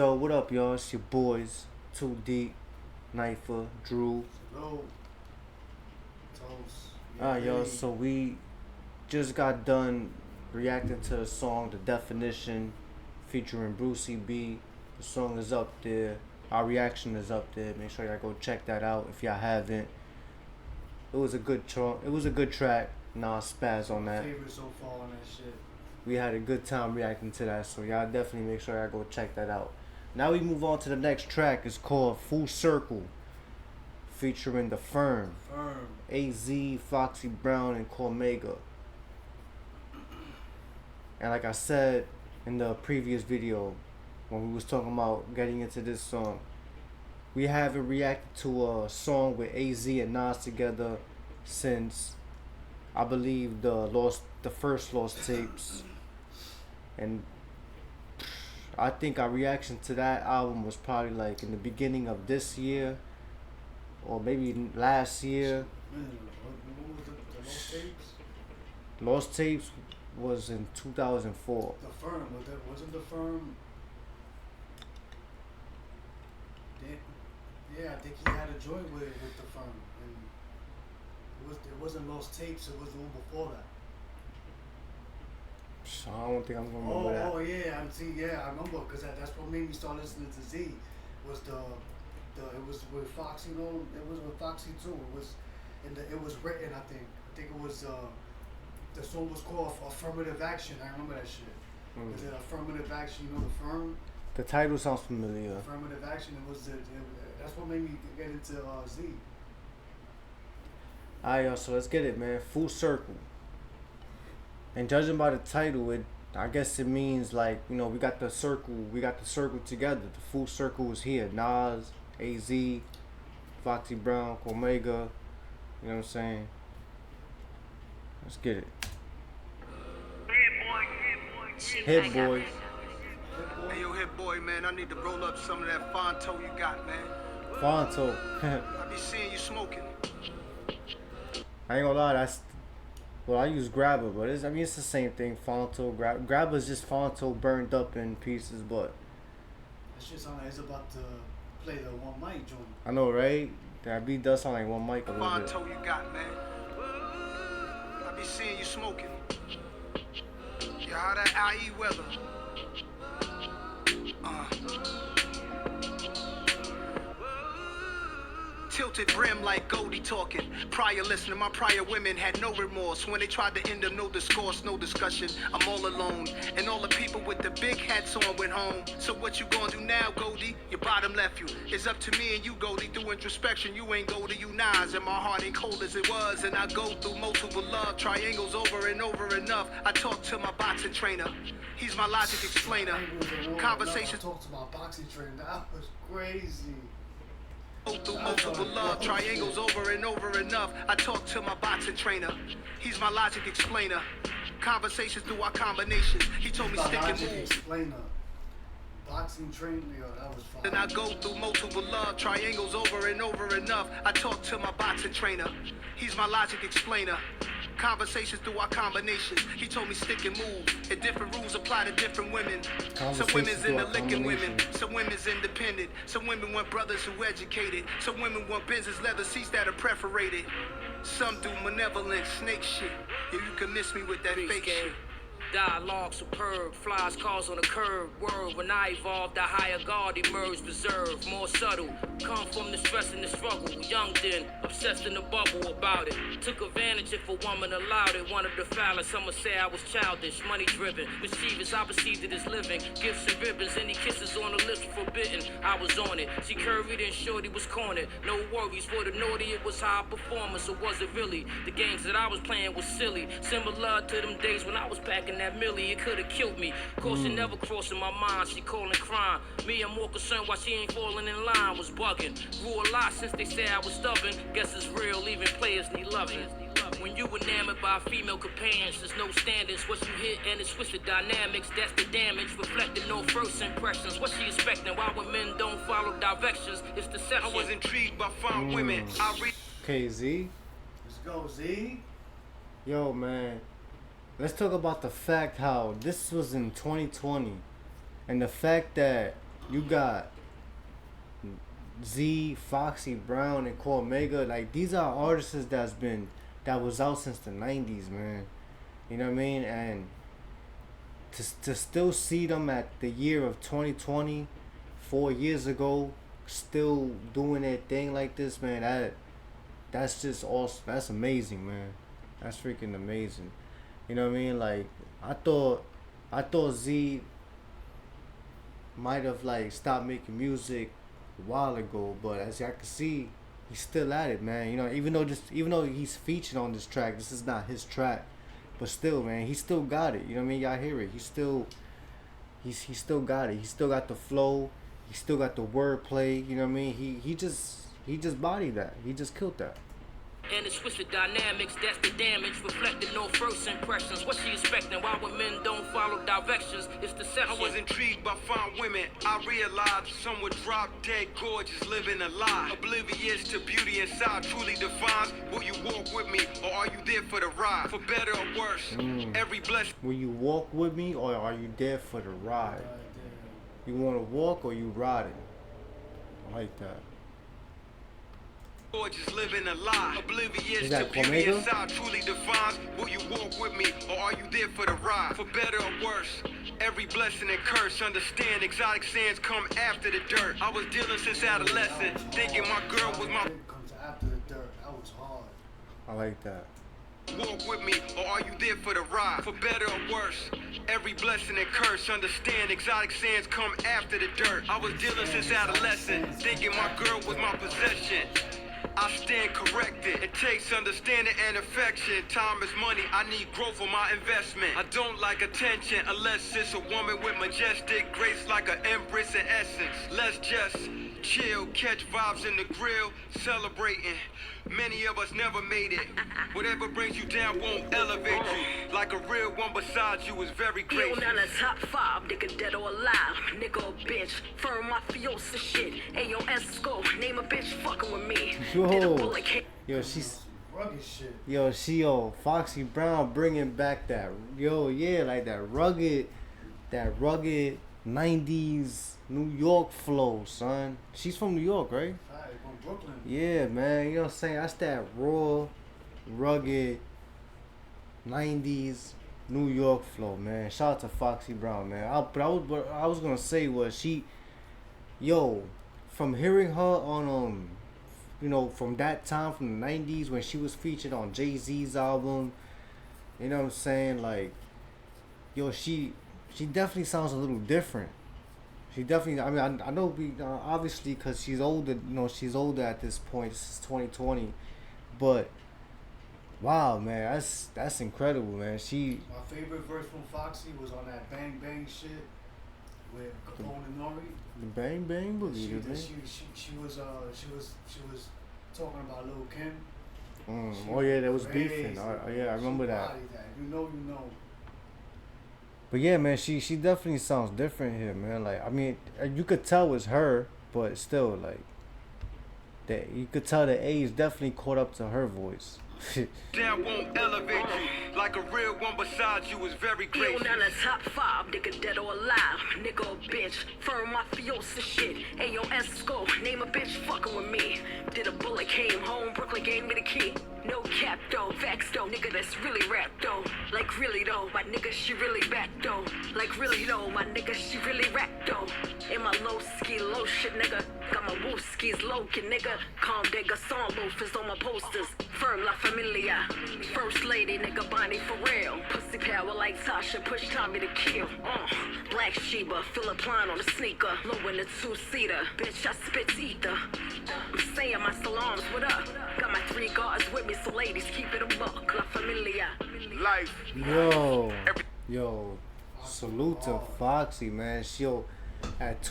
Yo, what up, y'all? It's your boys, Too Deep, Knifer, Drew. Hello, Toast. Alright, y'all. So we just got done reacting to the song "The Definition" featuring Brucey B. The song is up there. Our reaction is up there. Make sure y'all go check that out if y'all haven't. It was a good track. It was a good track. Nah, spaz on that. Favorite so far on that shit. We had a good time reacting to that, so y'all definitely make sure y'all go check that out. Now we move on to the next track. It's called Full Circle, featuring The Firm, Firm. AZ, Foxy Brown, and Cormega. And like I said in the previous video, when we was talking about getting into this song, we haven't reacted to a song with AZ and Nas together since I believe the first Lost Tapes. And I think our reaction to that album was probably like in the beginning of this year, or maybe last year. What was the Lost Tapes? Lost Tapes was in 2004. The Firm. Wasn't the Firm? Yeah, I think he had a joint with the Firm, and it wasn't Lost Tapes. It was the one before that. So I don't think I'm gonna remember that. Oh yeah, I remember because that's what made me start listening to Z. Was it was with Foxy, it was with Foxy too. It was written. I think it was the song was called Affirmative Action. I remember that shit. Was it Affirmative Action? You know the Firm. The title sounds familiar. Affirmative Action. That's what made me get into Z. Alright, y'all. So let's get it, man. Full Circle. And judging by the title, I guess it means like, we got the circle together. The full circle is here. Nas, AZ, Foxy Brown, Omega. You know what I'm saying? Let's get it. Hit boy. Hey yo, Hit Boy, man, I need to roll up some of that Fonto you got, man. Fonto. I be seeing you smoking. I ain't gonna lie, I use Grabber, but it's the same thing. Fonto, Grabber's just Fonto burned up in pieces, but That shit sound like it's about to play the one mic joint. I know, right? That beat does sound like one mic a little bit. Fonto you got, man. I be seeing you smoking. Yeah, how that IE weather? Tilted brim like Goldie talking. Prior listener, my prior women had no remorse. When they tried to end them, no discourse, no discussion. I'm all alone. And all the people with the big hats on went home. So what you gonna do now, Goldie? Your bottom left you. It's up to me and you, Goldie. Through introspection, you ain't Goldie, you Nas. And my heart ain't cold as it was. And I go through multiple love triangles over and over enough. I talk to my boxing trainer. He's my logic explainer. Conversations. I talked to my boxing trainer. That was crazy. Through multiple love triangles over and over enough. I talk to my boxing trainer. He's my logic explainer. Conversations through our combinations. He told me stick and move. Explainer. Boxing trainer, yo, that was fun. Then I go through multiple love triangles over and over enough. I talk to my boxing trainer. He's my logic explainer. Conversations through our combinations. He told me stick and move. And different rules apply to different women. Some women's into licking women. Some women's independent. Some women want brothers who educated. Some women want business leather seats that are perforated. Some do malevolent snake shit. Yeah, you can miss me with that fake shit. Dialogue superb, flies cars on the curb. Word, when I evolved, the higher guard emerged, reserved, more subtle. Come from the stress and the struggle. Young then, obsessed in the bubble about it. Took advantage if a woman allowed it. Wanted to foul it, some would say I was childish, money driven. Mischievous, I perceived it as living. Gifts and ribbons, any kisses on the lips were forbidden. I was on it. She curvied and shorty was cornered. No worries for the naughty, it was high performance, or was it really? The games that I was playing was silly. Similar to them days when I was packing that millie, it could've killed me. Caution never crossing my mind, she calling crime. Me, I'm more concerned why she ain't falling in line, was bugging. Grew a lot since they said I was stubborn. Guess it's real, even players need loving. When you enamored by female companions, there's no standards. What you hit and it's twisted dynamics, that's the damage. Reflecting no first impressions. What she expecting? Why when men don't follow directions? It's deception. I was intrigued by fine women. I read. Okay, Z. Let's go, Z. Yo, man. Let's talk about the fact how this was in 2020. And the fact that You got Z, Foxy Brown, and Cormega. Like these are artists that was out since the '90s, man. You know what I mean? And to still see them at the year of 2020, 4 years ago, still doing their thing like this, man. That's just awesome. That's amazing, man. That's freaking amazing. You know what I mean? Like I thought Z might have like stopped making music a while ago, but as I can see, he's still at it, man. You know, even though he's featured on this track, this is not his track, but still, man, he still got it. You know what I mean? Y'all hear it? He still got it. He still got the flow. He still got the wordplay. You know what I mean? He just bodied that. He just killed that. And the twisted dynamics, that's the damage. Reflecting no first impressions. What she expecting? Why when men don't follow directions? It's deception. I was intrigued by fine women. I realized some would drop dead gorgeous, living a lie. Oblivious to beauty inside truly defines. Will you walk with me or are you there for the ride? For better or worse, every blessing. Will you walk with me or are you there for the ride? You want to walk or you riding? I like that. Gorgeous, living a lie. Oblivious Is to that beauty Cormega? inside truly defines. Will you walk with me or are you there for the ride? For better or worse, every blessing and curse. Understand exotic sands come after the dirt. I was dealing since adolescent, thinking my girl was my. Comes after the dirt. That was hard. I like that. Walk with me or are you there for the ride? For better or worse, every blessing and curse. Understand exotic sands come after the dirt. I was dealing since adolescent, thinking my girl was my possession. I stand corrected. It takes understanding and affection. Time is money. I need growth for my investment. I don't like attention unless it's a woman with majestic grace like an empress in essence. Let's just chill, catch vibes in the grill, celebrating. Many of us never made it. Whatever brings you down won't elevate you. Like a real one besides you is very Yo, gracious. now the top five, nigga dead or alive, nigga or bitch, firm mafiosa shit. Ayo, Esco, name a bitch fucking with me. Did a bullet hit. Yo, she's Rugged shit. yo, Foxy Brown bringing back that like that rugged '90s New York flow, son. She's from New York, right? Alright, from Brooklyn. Yeah, man. You know what I'm saying? That's that raw, rugged '90s New York flow, man. Shout out to Foxy Brown, man. What I was gonna say was from hearing her on from that time, from the '90s when she was featured on Jay-Z's album, you know what I'm saying? Like, she definitely sounds a little different. She definitely. I mean, I know we obviously because she's older. She's older at this point. This is 2020, but wow, man, that's incredible, man. My favorite verse from Foxy was on that Bang Bang shit with Capone and Nori. The Bang Bang She, Boogie, man. she was talking about Lil Kim. She Oh yeah, that was crazy, beefing. bro. Yeah, I remember She that. bodied that. You know. But yeah, man, she definitely sounds different here, man. Like, I mean, you could tell it's her, but still, like, that you could tell the age definitely caught up to her voice. Down won't elevate you. Like a real one besides you is very Yo, gracious. now the top five, nigga dead or alive, nigga or bitch, firm mafiosa shit. Ayo, Esco, name a bitch fucking with me. Did a bullet, came home, Brooklyn gave me the key. No cap though, facts though, nigga that's really rap though. Like really though, my nigga she really back though. Like really though, my nigga she really rap though. In my low ski, low shit nigga. Got my woo skis low kid nigga. Calm nigga, song booth is on my posters. Firm La Familia. First lady nigga Bonnie for real. Pussy power like Tasha, push Tommy to kill. Black Sheba, Philip Line on the sneaker. Low in the two-seater, bitch I spit ether. I'm saying my salams, what up? Got my 3 guards with me, so ladies keep it a buck. La Familia. Life. Yo, salute to Foxy, man. At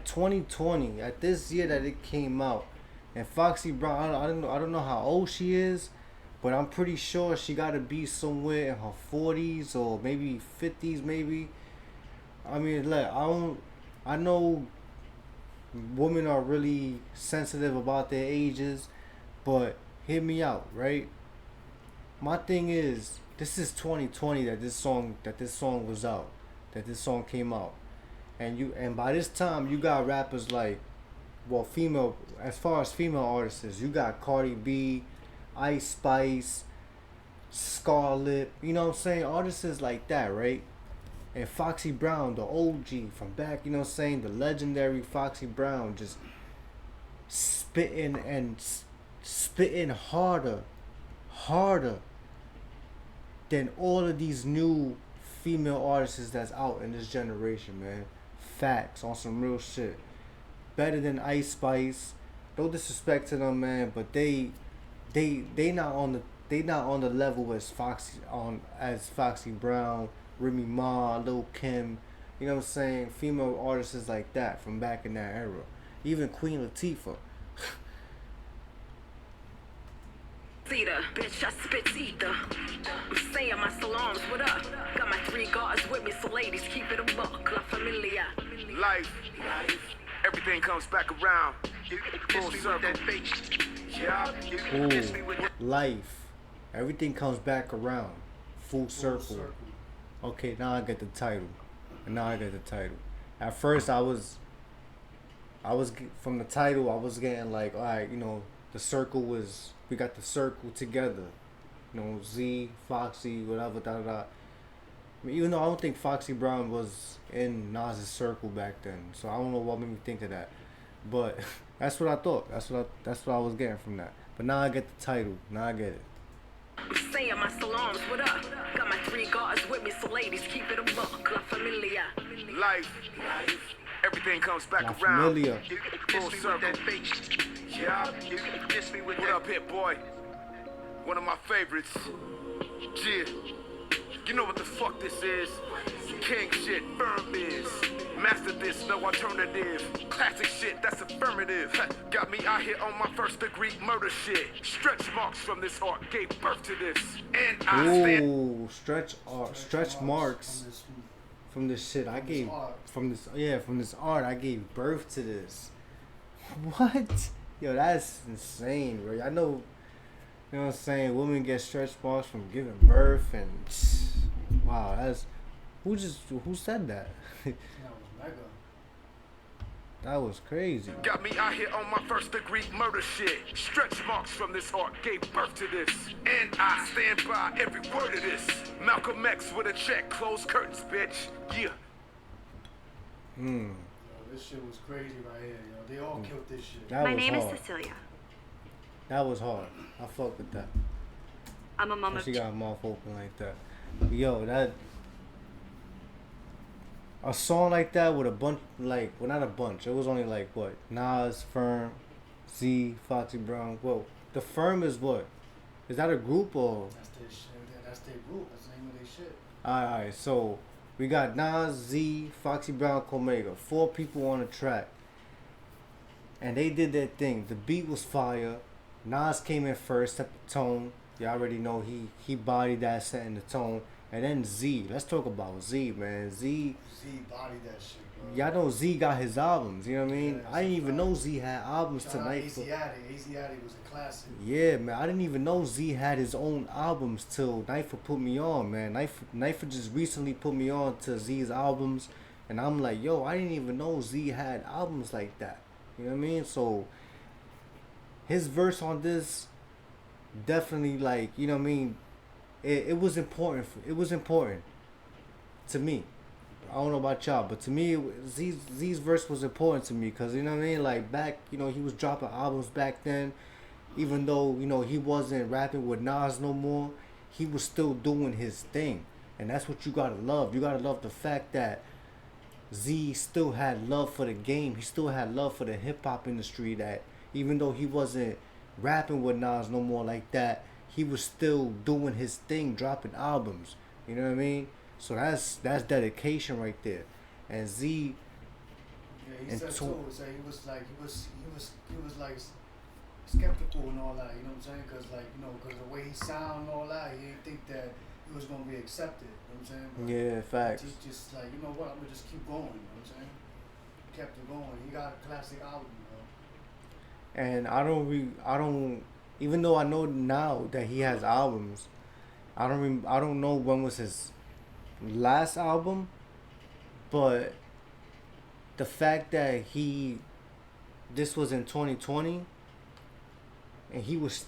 2020, at this year that it came out, and Foxy Brown, I don't know how old she is, but I'm pretty sure she gotta be somewhere in her 40s or maybe 50s, maybe. I mean, like, I know women are really sensitive about their ages, but hear me out, right? My thing is, this is 2020 that this song was out, that this song came out. And by this time you got rappers like, well, female, as far as female artists, you got Cardi B, Ice Spice, Scarlett, you know what I'm saying? Artists like that, right? And Foxy Brown, the OG from back, you know what I'm saying? The legendary Foxy Brown, just spitting and spitting harder than all of these new female artists that's out in this generation, man. Facts, on some real shit. Better than Ice Spice. No disrespect to them, man, but they not on the level as Foxy Brown, Remy Ma, Lil Kim, you know what I'm saying? Female artists like that from back in that era. Even Queen Latifah. Cedar, bitch, I spit ether. I'm saying my salams, what up? Got my 3 guards with me, so ladies, keep it a buck. La Familia. Life, everything comes back around. Full circle. Yeah. Ooh, life. Everything comes back around. Full circle. Okay, now I get the title. At first, I was from the title. I was getting like, all right, you know, we got the circle together. You know, Z, Foxy, whatever, da da da. I mean, even though I don't think Foxy Brown was in Nas's circle back then, so I don't know what made me think of that. But that's what I thought. That's what I was getting from that. But now I get the title. Now I get it. I'm saying my salams, what up? Got my 3 guards with me, so ladies, keep it a buck. La Familia. Life, everything comes back La around. Familia. Full circle. Yeah. What up, hit boy? One of my favorites. Yeah. You know what the fuck this is? King shit, firm biz. Master this, no alternative. Classic shit, that's affirmative. Got me out here on my first degree murder shit. Stretch marks from this art gave birth to this. And I stand. Ooh, stretch marks from this shit. From this art I gave birth to this. What? Yo, that's insane, bro. I know, you know what I'm saying, women get stretch marks from giving birth, and wow, that's who said that? That was mega. That was crazy. Got me out here on my first degree murder shit. Stretch marks from this art gave birth to this. And I stand by every word of this. Malcolm X with a check, close curtains, bitch. Yeah. Yo, this shit was crazy right here, yo. They all killed this shit. That My was name hard. is Cecilia. That was hard. I fuck with that. I'm a mom of She two. got her mouth open like that. Yo, a song like that with a bunch, like, well, not a bunch. It was only like what? Nas, Firm, Z, Foxy Brown. Whoa, the Firm is what? Is that a group or? That's their shit. That's their group. That's the name of their shit. Alright, so we got Nas, Z, Foxy Brown, Comega. 4 people on the track. And they did their thing. The beat was fire. Nas came in first, set the tone. You already know he bodied that, setting the tone. And then Z. Let's talk about Z, man. Z bodied that shit, bro. Y'all know Z got his albums, you know what I mean? Yeah, I didn't even know Z had albums Shout out tonight. Asiatic was a classic. Yeah, man, I didn't even know Z had his own albums till Knifer put me on, man. Knifer just recently put me on to Z's albums, and I'm like, yo, I didn't even know Z had albums like that. You know what I mean? So his verse on this definitely, like, you know what I mean? It was important. It was important to me. I don't know about y'all, but to me, Z's verse was important to me because, you know what I mean? Like, back, you know, he was dropping albums back then. Even though, you know, he wasn't rapping with Nas no more, he was still doing his thing. And that's what you gotta love. You gotta love the fact that Z still had love for the game. He still had love for the hip-hop industry, that even though he wasn't rapping with Nas no more like that, he was still doing his thing, dropping albums. You know what I mean? So that's dedication right there. And Z, Yeah, he and said to- too. So he was like skeptical and all that. You know what I'm saying? Because like because the way he sound and all that, he didn't think that he was gonna be accepted. You know what I'm saying? But yeah, facts. he just like, you know what? I'm gonna just keep going. You know what I'm saying? Kept it going. He got a classic album, bro. And I don't, even though I know now that he has albums, I don't know when was his last album, but the fact that this was in 2020, and he was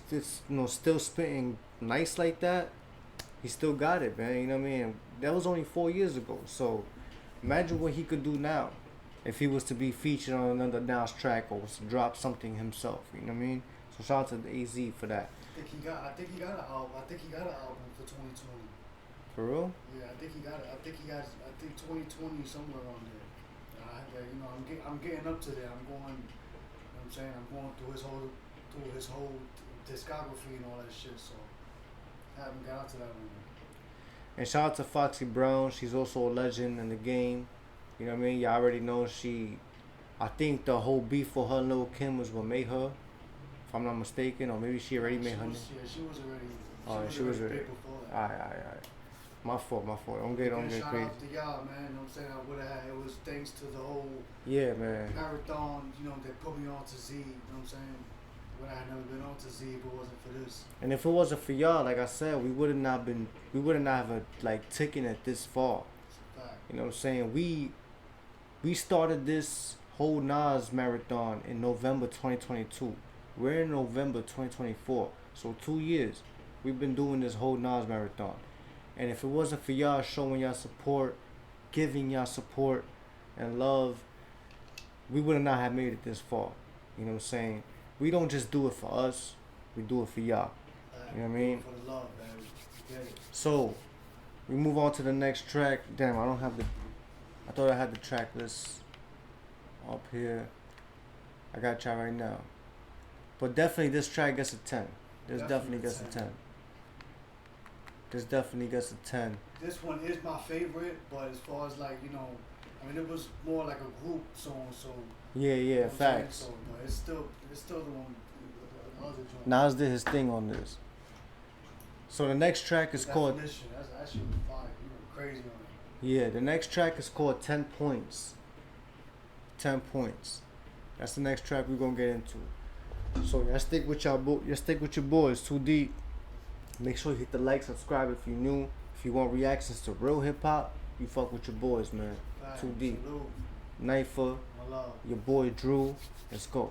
still spitting nice like that. He still got it, man. You know what I mean? That was only 4 years ago. So imagine what he could do now if he was to be featured on another Nas track or was to drop something himself. You know what I mean? So shout out to the AZ for that. I think he got an album. I think he got an album for 2020. For real? Yeah, I think he got it. I think 2020 somewhere on there. I'm getting up to there. I'm going. You know what I'm saying? I'm going through his whole discography and all that shit. So I haven't got to that one. And shout out to Foxy Brown. She's also a legend in the game. You know what I mean? Y'all already know I think the whole beef for her and Lil Kim was what made her, if I'm not mistaken, or maybe she already made her name. Yeah, she was already. She was already. Big before that. Alright. My fault. Don't get crazy. Shout out to y'all, man. You know what I'm saying? I would have had. It was thanks to the whole. Yeah, man. Marathon. You know, they put me on to Z. You know what I'm saying? Would I had never been on to Z if it wasn't for this. And if it wasn't for y'all, like I said, we would not have like taken it this far. You know what I'm saying? We started this whole Nas marathon in November 2022. We're in November 2024. So 2 years we've been doing this whole Nas marathon. And if it wasn't for y'all showing y'all support, giving y'all support and love, we would not have made it this far. You know what I'm saying? We don't just do it for us, we do it for y'all. You know what I mean? For the love, man. Get it. So, we move on to the next track. Damn, I thought I had the track list up here. I got y'all right now. But definitely this track gets a 10. This definitely gets a 10. This definitely gets a 10. This one is my favorite, but as far as like, you know, I mean, it was more like a group song, so. Yeah, You know facts. so, but it's still the one, the other joint. Nas did his thing on this. So the next track is called. Definition, that's actually fire. You went crazy on it. Yeah, the next track is called 10 Points. 10 Points. That's the next track we're gonna get into. So y'all stick with your boys, Too Deep. Make sure you hit the like, subscribe if you're new. If you want reactions to real hip hop, you fuck with your boys, man. Fire. Too Deep. Salute. Knifer, My love. your boy Drew. Let's go.